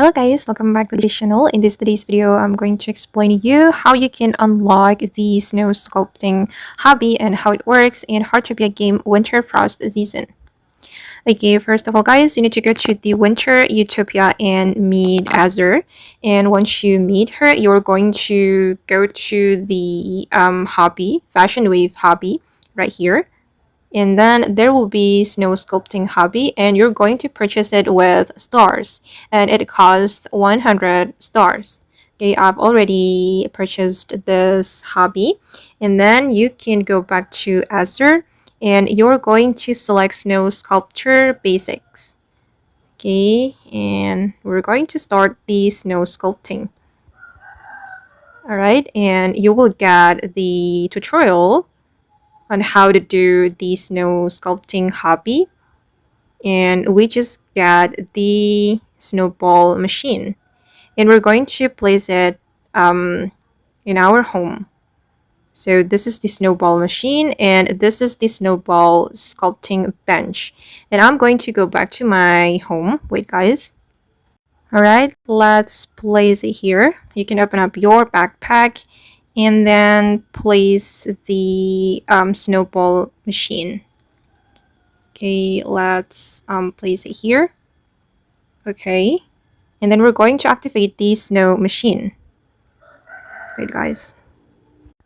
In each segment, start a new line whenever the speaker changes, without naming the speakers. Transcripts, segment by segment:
Hello guys, welcome back to the channel. In today's video, I'm going to explain to you how you can unlock the snow sculpting hobby and how it works in Heartopia game Winter Frost Season. Okay, first of all guys, you need to go to the Winter Utopia and meet Azure. And once you meet her, you're going to go to the hobby, Fashion Wave hobby right here. And then there will be Snow Sculpting Hobby, and you're going to purchase it with stars, and it costs 100 stars. Okay, I've already purchased this hobby, and then you can go back to Azure, and you're going to select Snow Sculpture Basics. Okay, and we're going to start the snow sculpting. Alright, and you will get the tutorial on how to do the snow sculpting hobby, and we just got the snowball machine, and we're going to place it in our home. So this is the snowball machine, and this is the snowball sculpting bench, and I'm going to go back to my home. Wait guys. Alright, let's place it here. You can open up your backpack and then place the snowball machine. Okay, let's place it here. Okay, and then we're going to activate the snow machine. Wait guys.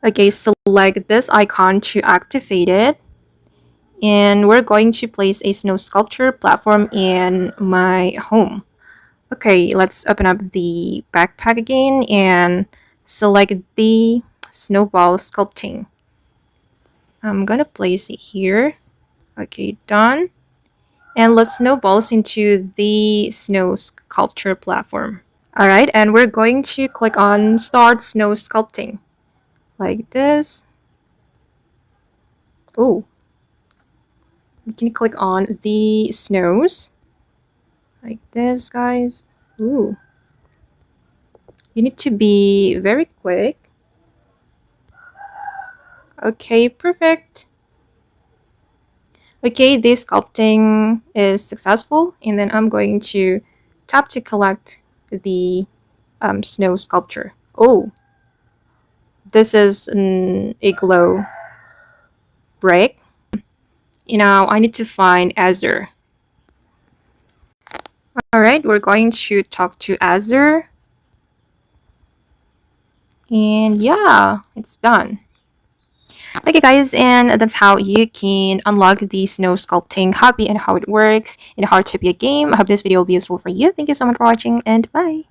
Okay, select this icon to activate it, and we're going to place a snow sculpture platform in my home. Okay, let's open up the backpack again and select the snowball sculpting. I'm gonna place it here. Okay, done. And let's snowballs into the snow sculpture platform. Alright, and we're going to click on Start Snow Sculpting. Like this. Oh. We can click on the snows. Like this, guys. Ooh. You need to be very quick. Okay, perfect. Okay, this sculpting is successful, and then I'm going to tap to collect the snow sculpture. Oh, this is an igloo brick. Now I need to find Azure. Alright, we're going to talk to Azure. And yeah, it's done. Okay guys, and that's how you can unlock the snow sculpting hobby and how it works in a Heartopia game. I hope this video will be useful for you. Thank you so much for watching, and bye!